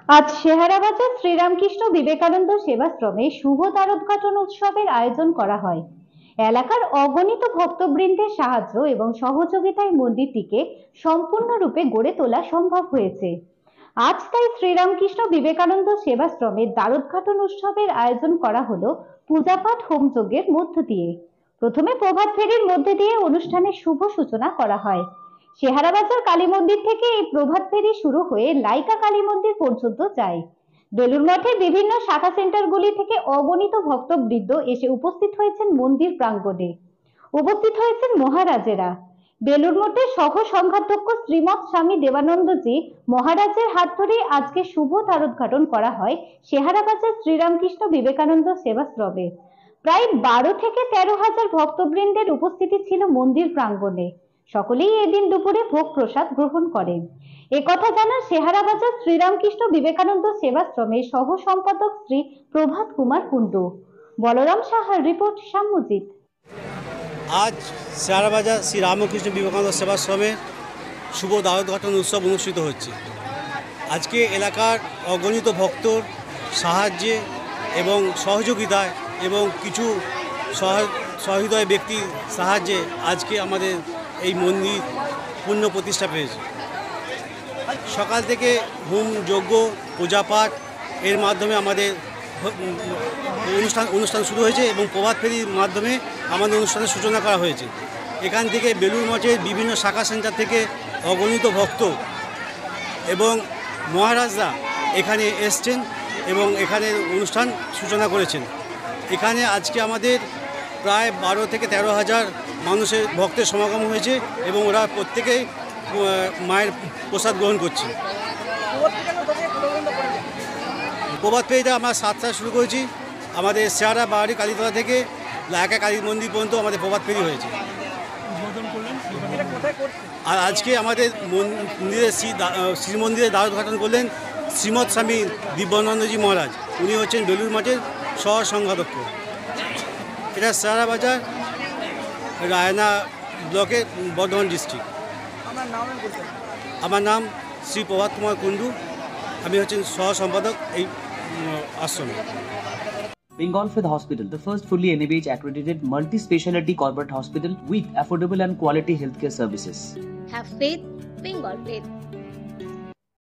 আজ শেহারাবাজার শ্রীরামকৃষ্ণ বিবেকানন্দ সেবাশ্রমে শুভ দ্বারোদ্ঘাটন উৎসবের আয়োজন করা হয়। এলাকার অগণিত ভক্তবৃন্দের সাহায্য এবং সহযোগিতায় মন্দিরটিকে সম্পূর্ণরূপে গড়ে তোলা সম্ভব হয়েছে। আজ তাই শ্রীরামকৃষ্ণ বিবেকানন্দ সেবাশ্রমের দ্বারোদ্ঘাটন উৎসবের আয়োজন করা হলো পূজাপাঠ হোমযজ্ঞের মধ্য দিয়ে। প্রথমে প্রভাত ফেরির মধ্যে দিয়ে অনুষ্ঠানের শুভ সূচনা করা হয়। শেহারাবাজার কালী মন্দির থেকে এই প্রভাত ফেরি শুরু হয়ে লাইকা কালী মন্দির পর্যন্ত যায়। বেলুর মঠের বিভিন্ন শাখা সেন্টারগুলি থেকে অগণিত ভক্তবৃন্দ এসে উপস্থিত হয়েছেন মন্দির প্রাঙ্গণে। উপস্থিত হয়েছেন মহারাজেরা। বেলুর মঠের সহ সংঘাধ্যক্ষ শ্রীমৎ স্বামী দেবানন্দজি মহারাজের হাত ধরে আজকে শুভ দ্বারোদ্ঘাটন করা হয় শেহারাবাজার শ্রীরামকৃষ্ণ বিবেকানন্দ সেবাশ্রমে। প্রায় 12 থেকে 13,000 ভক্তবৃন্দের উপস্থিতি ছিল মন্দির প্রাঙ্গণে। সকলেই এদিন দুপুরে ভোগ প্রসাদ গ্রহণ করেন। একথা জানান শেহারাবাজার শ্রীরামকৃষ্ণ বিবেকানন্দ সেবাশ্রমের সহ সম্পাদক শ্রী প্রভাত কুমার কুন্ডু। বলরাম সাহার রিপোর্ট, সাম্যজিৎ। আজ শেহারাবাজার শ্রী রামকৃষ্ণ বিবেকানন্দ সেবাশ্রমের শুভ দ্বারোদ্ঘাটন উৎসব অনুষ্ঠিত হচ্ছে। আজকে এলাকার অগণিত ভক্তর সাহায্যে এবং সহযোগিতায় এবং কিছু সহৃদয় ব্যক্তির সাহায্যে আজকে আমাদের এই মন্দির পূর্ণ প্রতিষ্ঠা পেয়েছে। সকাল থেকে হোম যজ্ঞ পূজাপাঠ এর মাধ্যমে আমাদের অনুষ্ঠান শুরু হয়েছে এবং প্রভাত ফেরির মাধ্যমে আমাদের অনুষ্ঠানের সূচনা করা হয়েছে। এখান থেকে বেলুর মঠের বিভিন্ন শাখা সেন্টার থেকে অগণিত ভক্ত এবং মহারাজরা এখানে এসছেন এবং এখানে অনুষ্ঠান সূচনা করেছেন। এখানে আজকে আমাদের প্রায় 12 থেকে 13,000 মানুষের ভক্তের সমাগম হয়েছে এবং ওরা প্রত্যেকেই মায়ের প্রসাদ গ্রহণ করছে। প্রভাত ফেরিটা আমরা 7টায় শুরু করেছি। আমাদের শেহারা বাড়ি কালীতলা থেকে লাইকা কালী মন্দির পর্যন্ত আমাদের প্রভাত ফেরি হয়েছে। আর আজকে আমাদের মন্দিরের শ্রী মন্দিরে দ্বারোদ্ঘাটন করলেন শ্রীমৎ স্বামী দিব্যানন্দজি মহারাজ। উনি হচ্ছেন বেলুর মঠের সহ সংঘাধ্যক্ষ। এটা শেহারাবাজার রায়না ব্লকের বর্ধমান ডিস্ট্রিক্ট। আমার নাম শ্রী প্রভাত কুমার কুন্ডু। আমি হচ্ছেন সহ সম্পাদক এই আশ্রমে। Bengal Fifth Hospital, the first fully NABH accredited multi-speciality corporate hospital with affordable and quality healthcare services. Have faith, Bengal Faith.